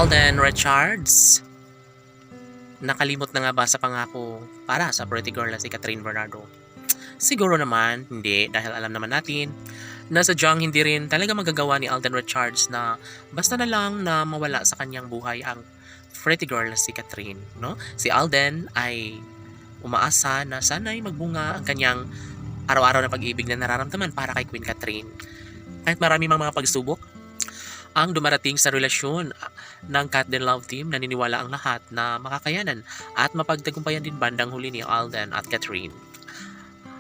Alden Richards, nakalimot na nga ba sa pangako para sa pretty girl na si Catherine Bernardo? Siguro naman, hindi, dahil alam naman natin na sadyang hindi rin talaga magagawa ni Alden Richards na basta na lang na mawala sa kanyang buhay ang pretty girl na si Catherine, no? Si Alden ay umaasa na sana'y magbunga ang kanyang araw-araw na pag-ibig na nararamdaman para kay Queen Catherine. Kahit marami mga pagsubok ang dumarating sa relasyon ng Cat Den Love Team, naniniwala ang lahat na makakayanan at mapagtagumpayan din bandang huli ni Alden at Catherine.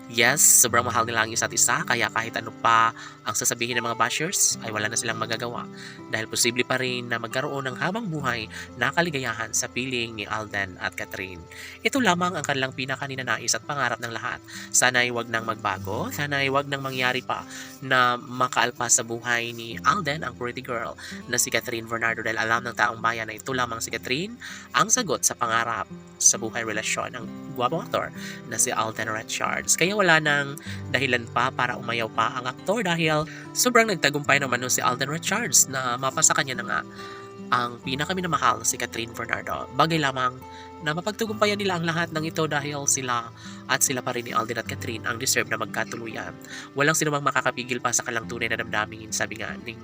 Yes, sobrang mahal nila ang isa't isa, kaya kahit ano pa ang sasabihin ng mga bashers ay wala na silang magagawa dahil posible pa rin na magkaroon ng habang buhay na kaligayahan sa piling ni Alden at Catherine. Ito lamang ang kanilang pinakaninanais at pangarap ng lahat. Sana'y wag nang magbago, sana'y wag nang mangyari pa na makaalpas sa buhay ni Alden ang pretty girl na si Catherine Bernardo, dahil alam ng taong bayan na ito lamang si Catherine ang sagot sa pangarap sa buhay relasyon ng gwapong aktor na si Alden Richards. Kaya wala nang dahilan pa para umayaw pa ang aktor dahil sobrang nagtagumpay naman si Alden Richards na mapasa kanya na nga ang pinakaminamahal na si Catherine Bernardo. Bagay lamang na mapagtagumpayan nila ang lahat ng ito dahil sila pa rin ni Alden at Catherine ang deserve na magkatuluyan. Walang sinumang makakapigil pa sa kanilang tunay na damdamin. Sabi nga ni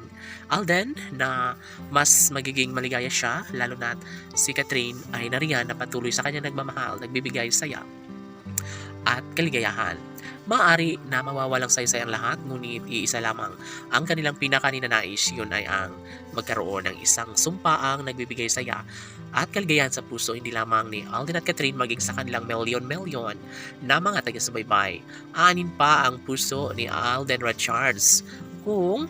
Alden na mas magiging maligaya siya lalo na si Catherine ay nariyan na patuloy sa kanya nagmamahal, nagbibigay saya at kaligayahan. Maaari na mawawalang saysay ang lahat, ngunit iisa lamang ang kanilang pinakaninanais, yun ay ang magkaroon ng isang sumpaang nagbibigay saya at kaligayahan sa puso, hindi lamang ni Alden at Catherine maging sa kanilang milyon-milyon na mga taga-subaybay. Aanin pa ang puso ni Alden Richards kung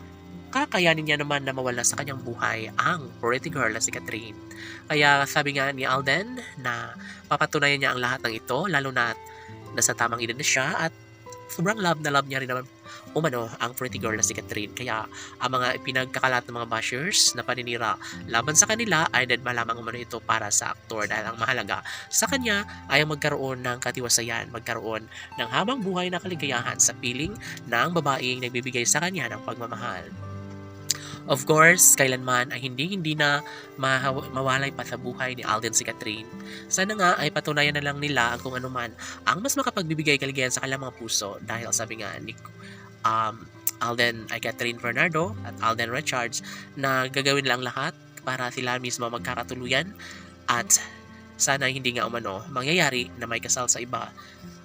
kakayanin niya naman na mawala sa kanyang buhay ang pretty girl na si Catherine. Kaya sabi nga ni Alden na papatunayan niya ang lahat ng ito, lalo na nasa tamang edad na siya at sobrang love na love niya rin naman ang pretty girl na si Catherine. Kaya ang mga pinagkakalat ng mga bashers na paninira laban sa kanila ay dead malamang ito para sa aktor, dahil ang mahalaga sa kanya ay magkaroon ng katiwasayan, magkaroon ng habang buhay na kaligayahan sa piling ng babaeng nagbibigay sa kanya ng pagmamahal. Of course, kailanman ay hindi na mawalay pa sa buhay ni Alden si Catherine. Sana nga ay patunayan na lang nila kung ano man ang mas makapagbibigay kaligayahan sa kanilang mga puso, dahil sabi nga ni Alden ay Catherine Bernardo at Alden Richards na gagawin lang lahat para sila mismo magkakatuluyan at sana hindi nga mangyayari na may kasal sa iba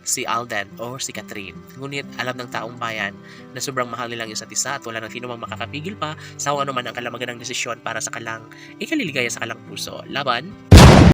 si Alden o si Catherine. Ngunit alam ng taong bayan na sobrang mahal nilang isa't isa at wala nang sino mang makakapigil pa sa kung ano man ang kalamagandang desisyon para sa kalang ikaliligaya sa kalang puso. Laban